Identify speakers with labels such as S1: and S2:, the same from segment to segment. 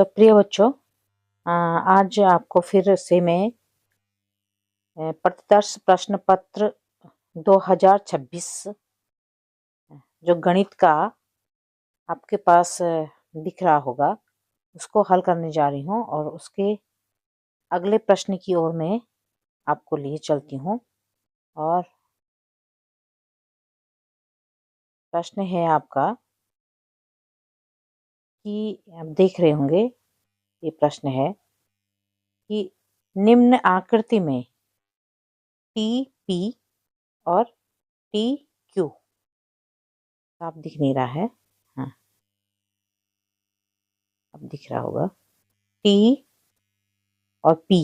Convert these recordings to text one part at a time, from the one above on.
S1: तो प्रिय बच्चों, आज आपको फिर से मैं प्रतिदर्श प्रश्न पत्र 2026 जो गणित का आपके पास दिख रहा होगा, उसको हल करने जा रही हूँ और उसके अगले प्रश्न की ओर मैं आपको लिए चलती हूँ। और प्रश्न है आपका कि आप देख रहे होंगे, ये प्रश्न है कि निम्न आकृति में टी पी और टी क्यू साफ दिख नहीं रहा है। हाँ, अब दिख रहा होगा। टी और पी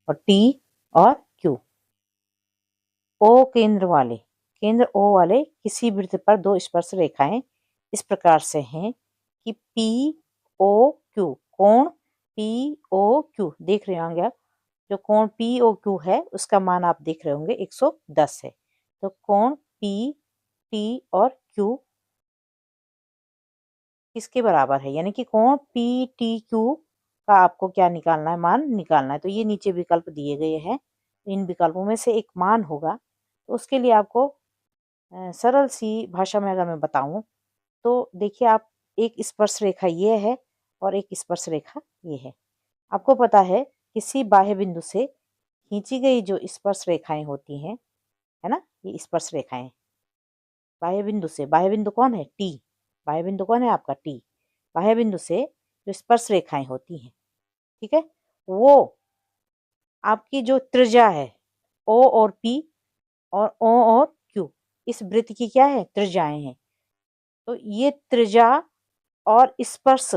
S1: और टी और क्यू ओ केंद्र ओ वाले किसी वृत्त पर दो स्पर्श रेखाएं इस प्रकार से हैं कि पी ओ क्यू कोण पी ओ क्यू देख रहे होंगे आप। जो कोण पी ओ क्यू है उसका मान आप देख रहे होंगे 110 है। तो कोण पी टी और क्यू किसके बराबर है, यानी कि कोण पी टी क्यू का आपको क्या निकालना है, मान निकालना है। तो ये नीचे विकल्प दिए गए हैं, इन विकल्पों में से एक मान होगा। तो उसके लिए आपको सरल सी भाषा में अगर मैं बताऊं तो देखिए, आप एक स्पर्श रेखा ये है और एक स्पर्श रेखा ये है। आपको पता है किसी बाह्य बिंदु से खींची गई जो स्पर्श रेखाएं होती हैं, है ना, ये स्पर्श रेखाएं बाह्य बिंदु से, बाह्य बिंदु कौन है, टी, बाह्य बिंदु कौन है आपका, टी। बाह्य बिंदु से जो स्पर्श रेखाएं होती हैं, ठीक है, वो आपकी जो त्रिज्या है ओ और पी और ओ और क्यू, इस वृत्त की क्या है, त्रिज्याएं हैं। तो ये त्रिज्या और स्पर्श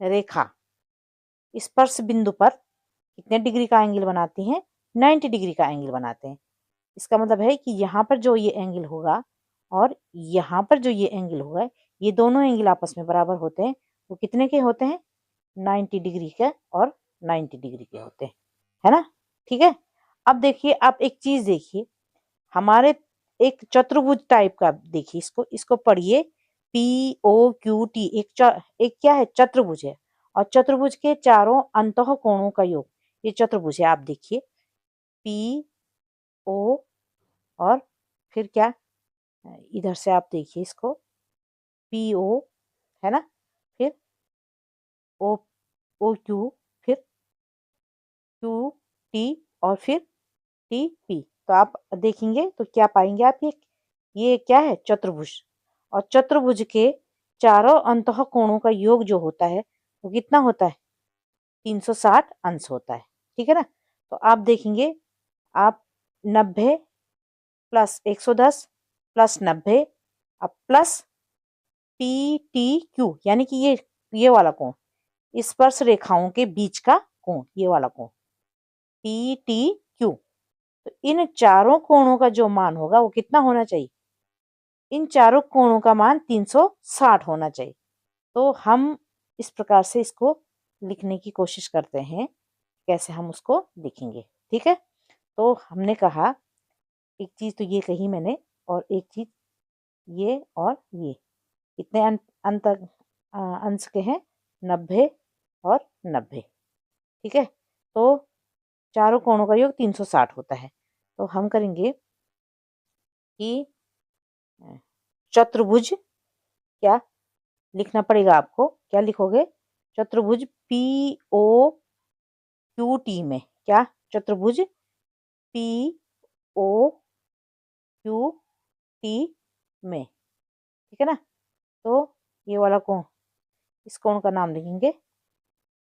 S1: रेखा स्पर्श बिंदु पर कितने डिग्री का एंगल बनाती हैं, 90 डिग्री का एंगल बनाते हैं। इसका मतलब है कि यहाँ पर जो ये एंगल होगा और यहाँ पर जो ये एंगल होगा, ये दोनों एंगल आपस में बराबर होते हैं। वो कितने के होते हैं, 90 डिग्री के और 90 डिग्री के होते हैं, है ना। ठीक है, अब देखिए, आप एक चीज देखिए, हमारे एक चतुर्भुज टाइप का देखिए, इसको पढ़िए, पी ओ क्यू टी, एक क्या है, चतुर्भुज है। और चतुर्भुज के चारों अंतः कोणों का योग ये चतुर्भुज है। आप देखिए, पी ओ और फिर क्या, इधर से आप देखिए इसको, पी ओ, है ना, फिर ओ ओ क्यू, फिर क्यू टी और फिर टी पी। तो आप देखेंगे तो क्या पाएंगे आप, ये क्या है, चतुर्भुज। और चतुर्भुज के चारों अंतः कोणों का योग जो होता है वो कितना होता है, 360 अंश होता है। ठीक है ना। तो आप देखेंगे, आप 90 प्लस 110 प्लस 90 अब प्लस पी टी क्यू, यानी कि ये वाला कोण, स्पर्श रेखाओं के बीच का कोण, ये वाला कोण पी टी क्यू। तो इन चारों कोणों का जो मान होगा वो कितना होना चाहिए, इन चारों कोणों का मान 360 होना चाहिए। तो हम इस प्रकार से इसको लिखने की कोशिश करते हैं, कैसे हम उसको लिखेंगे। ठीक है, तो हमने कहा, एक चीज तो ये कही मैंने, और एक चीज ये और ये कितने अंश के हैं, 90 और 90। ठीक है, तो चारों कोणों का योग 360 होता है। तो हम करेंगे कि चतुर्भुज, क्या लिखना पड़ेगा आपको, क्या लिखोगे, चतुर्भुज पी ओ क्यू टी में, क्या, चतुर्भुज पी ओ क्यू टी में, ठीक है ना। तो ये वाला कोण, इस कोण का नाम लिखेंगे,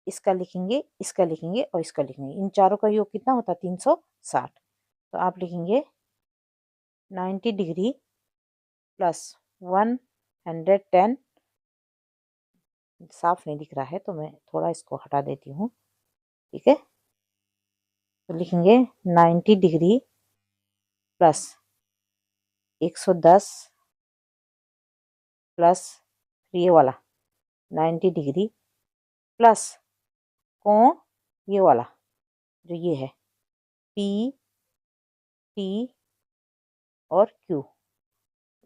S1: इसका लिखेंगे, इसका लिखेंगे और इसका लिखेंगे। इन चारों का योग कितना होता है, 360। तो आप लिखेंगे 90 डिग्री प्लस 110, साफ नहीं दिख रहा है तो मैं थोड़ा इसको हटा देती हूँ। ठीक है, तो लिखेंगे 90 डिग्री प्लस 110 प्लस ये वाला 90 डिग्री प्लस कोण ये वाला जो ये है, पी टी और क्यू।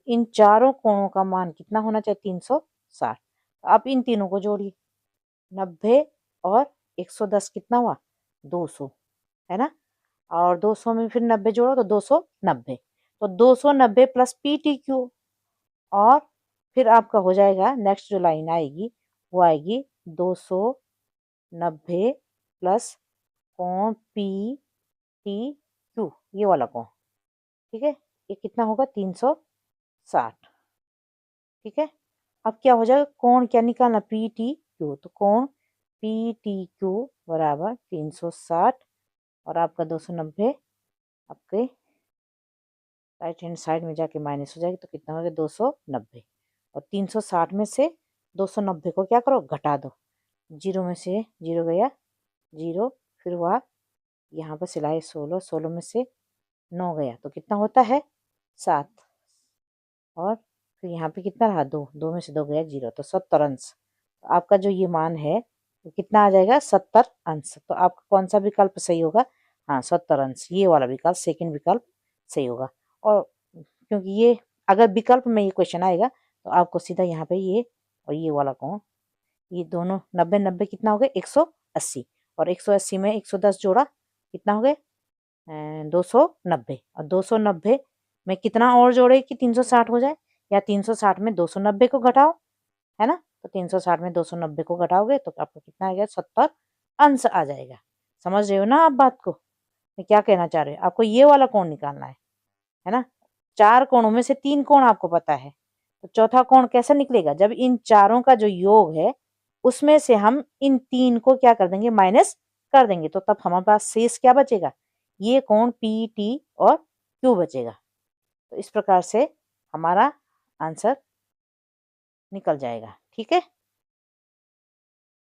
S1: इन चारों कोणों का मान कितना होना चाहिए, 360। आप इन तीनों को जोड़िए, 90 और 110 कितना हुआ? 200, है ना? और 200 में फिर 90 जोड़ो तो 290, तो 290 प्लस पी टी क्यू। और फिर आपका हो जाएगा, नेक्स्ट जो लाइन आएगी वो आएगी 290 प्लस कोण पी टी क्यू, ये वाला कोण, ठीक है? ये कितना होगा? 360, ठीक है? अब क्या हो जाएगा? कोण क्या निकालना? पी टी क्यू, तो कोण पी टी क्यू बराबर 360 और आपका 290 आपके राइट हैंड साइड में जाके माइनस हो जाएगी, तो कितना हो गया? 290। और 360 में से 290 को क्या करो? घटा दो। जीरो में से जीरो गया जीरो, फिर हुआ यहाँ पर सिलाई 16, 16 में से 9 गया तो कितना होता है? 7। और फिर यहाँ पे कितना रहा? 2, 2 में से 2 गया जीरो, तो 70 अंश। तो आपका जो ये मान है वो कितना आ जाएगा? 70 अंश। तो आपका कौन सा विकल्प सही होगा? हाँ, 70 अंश, ये वाला विकल्प, सेकंड विकल्प सही होगा। और क्योंकि ये अगर विकल्प में ये क्वेश्चन आएगा तो आपको सीधा यहाँ पे ये और ये वाला कोण, ये दोनों 90 90 कितना हो गए? 180, और 180 में 110 जोड़ा कितना हो गए? 290, और 290 में कितना और जोड़े कि 360 हो जाए, या 360 में 290 को घटाओ, है ना? तो 360 में 290 को घटाओगे तो आपको कितना आ गया? 70 अंश आ जाएगा। समझ रहे हो ना आप बात को? मैं क्या कहना चाह रहे हो? आपको ये वाला कोण निकालना है ना? 4 कोणों में से 3 कोण आपको पता है, तो चौथा कोण कैसे निकलेगा? जब इन चारों का जो योग है उसमें से हम इन 3 को क्या कर देंगे? माइनस कर देंगे, तो तब हमारे पास शेष क्या बचेगा? ये कोण पी टी और क्यू बचेगा। तो इस प्रकार से हमारा आंसर निकल जाएगा, ठीक है?